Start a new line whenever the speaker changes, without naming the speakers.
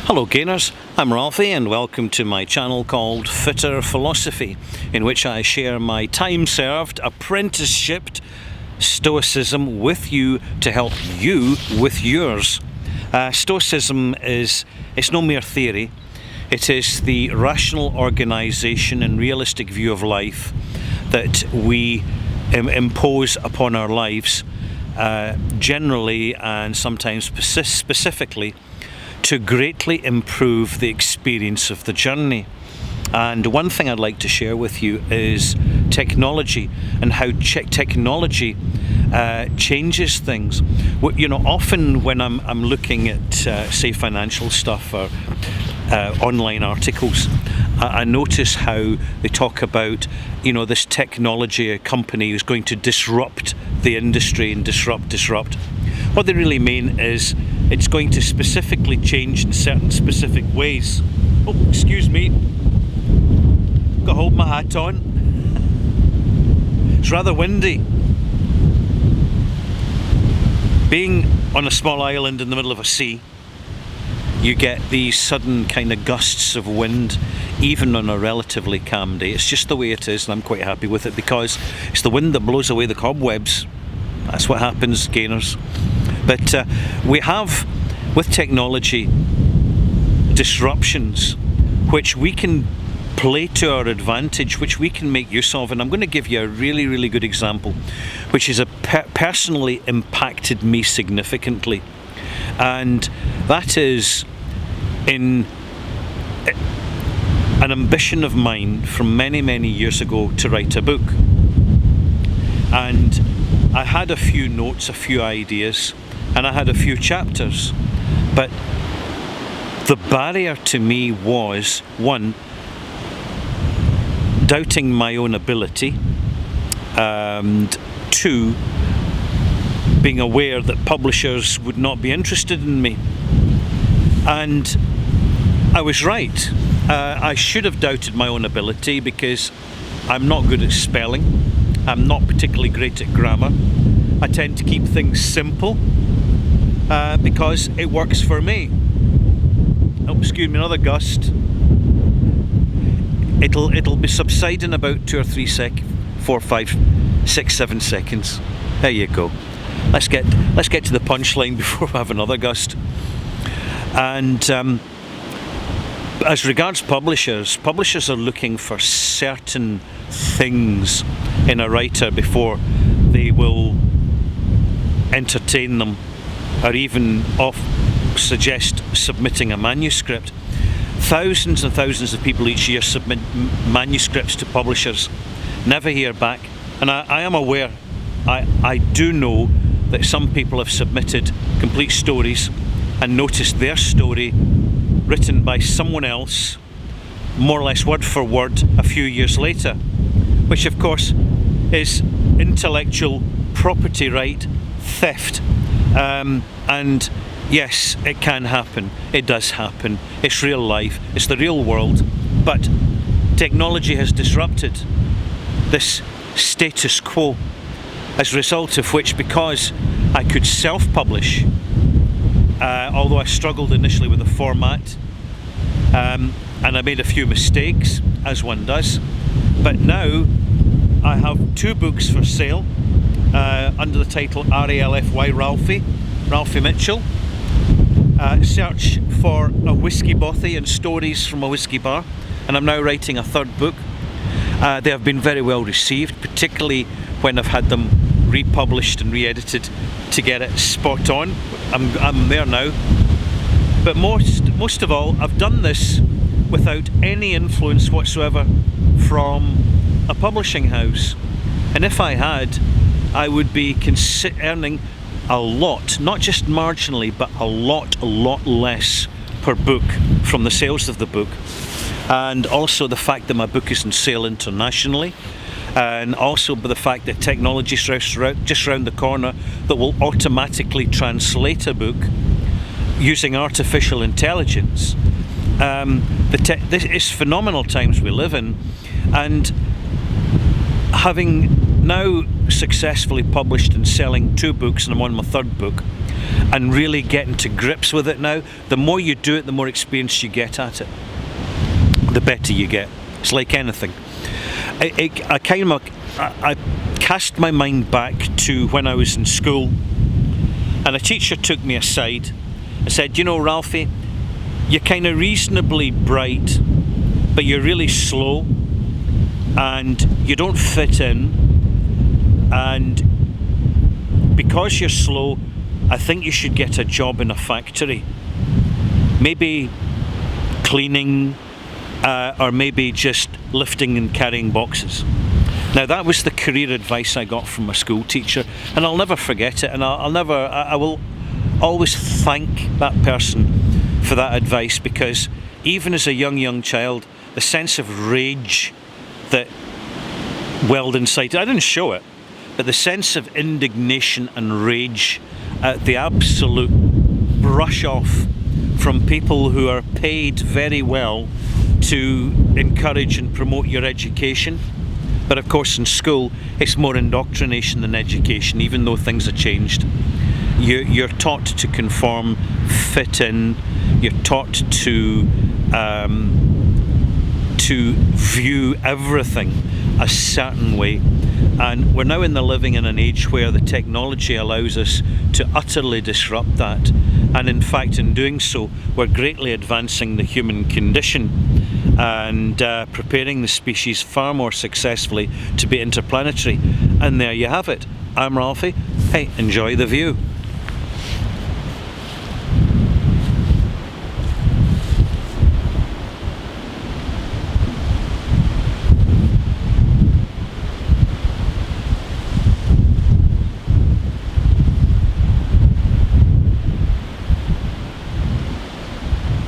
Hello gainers, I'm Ralphie and welcome to my channel called Fitter Philosophy, in which I share my time-served, apprenticeshiped Stoicism with you to help you with yours. Stoicism it's no mere theory, it is the rational organisation and realistic view of life that we impose upon our lives, generally and sometimes specifically, to greatly improve the experience of the journey. And one thing I'd like to share with you is technology and how technology changes things. You know, often when I'm looking at say financial stuff or online articles, I notice how they talk about, you know, this technology company is going to disrupt the industry and disrupt. What they really mean is it's going to specifically change in certain specific ways. Oh, excuse me. Got to hold my hat on. It's rather windy. Being on a small island in the middle of a sea, you get these sudden kind of gusts of wind, even on a relatively calm day. It's just the way it is, and I'm quite happy with it because it's the wind that blows away the cobwebs. That's what happens, gainers. But we have, with technology, disruptions which we can play to our advantage, which we can make use of. And I'm going to give you a really, really good example, which has personally impacted me significantly. And that is in an ambition of mine from many, many years ago to write a book. And I had a few notes, a few ideas, and I had a few chapters, but the barrier to me was, one, doubting my own ability, and two, being aware that publishers would not be interested in me. And I was right. I should have doubted my own ability because I'm not good at spelling. I'm not particularly great at grammar. I tend to keep things simple because it works for me. Oh, excuse me, another gust. It'll be subside in about 2 or 3 4, 5, 6, 7 seconds. There you go. Let's get to the punchline before we have another gust. And as regards publishers are looking for certain things in a writer before they will entertain them or even suggest submitting a manuscript. Thousands and thousands of people each year submit manuscripts to publishers, never hear back. And I am aware, I do know that some people have submitted complete stories and noticed their story written by someone else, more or less word for word, a few years later, which of course is intellectual property right theft. And yes, it can happen. It does happen. It's real life. It's the real world. But technology has disrupted this status quo, as a result of which, because I could self-publish, although I struggled initially with the format, and I made a few mistakes, as one does, but now I have 2 books for sale under the title RALFY, Ralphie Mitchell. Search for a whiskey bothy and stories from a whiskey bar, and I'm now writing a 3rd book. They have been very well received, particularly when I've had them republished and re-edited to get it spot on. I'm there now. But most of all, I've done this without any influence whatsoever from a publishing house. And if I had, I would be earning a lot, not just marginally, but a lot less per book from the sales of the book. And also the fact that my book is on sale internationally, and also by the fact that technology is just around the corner that will automatically translate a book using artificial intelligence. This is phenomenal times we live in, and having now successfully published and selling 2 books, and I'm on my 3rd book, and really getting to grips with it now. The more you do it, the more experience you get at it, the better you get. It's like anything. I cast my mind back to when I was in school, and a teacher took me aside and said, you know, Ralphie, you're kind of reasonably bright, but you're really slow and you don't fit in, and because you're slow, I think you should get a job in a factory, maybe cleaning, or maybe just lifting and carrying boxes. Now that was the career advice I got from a school teacher, and I'll never forget it, and I will always thank that person for that advice, because even as a young child, the sense of rage that welled inside, I didn't show it, but the sense of indignation and rage at the absolute brush off from people who are paid very well to encourage and promote your education. But of course in school it's more indoctrination than education, even though things have changed. You're taught to conform, fit in, you're taught to view everything a certain way. And we're now living in an age where the technology allows us to utterly disrupt that. And in fact, in doing so, we're greatly advancing the human condition and preparing the species far more successfully to be interplanetary. And there you have it. I'm Ralphie. Hey, enjoy the view.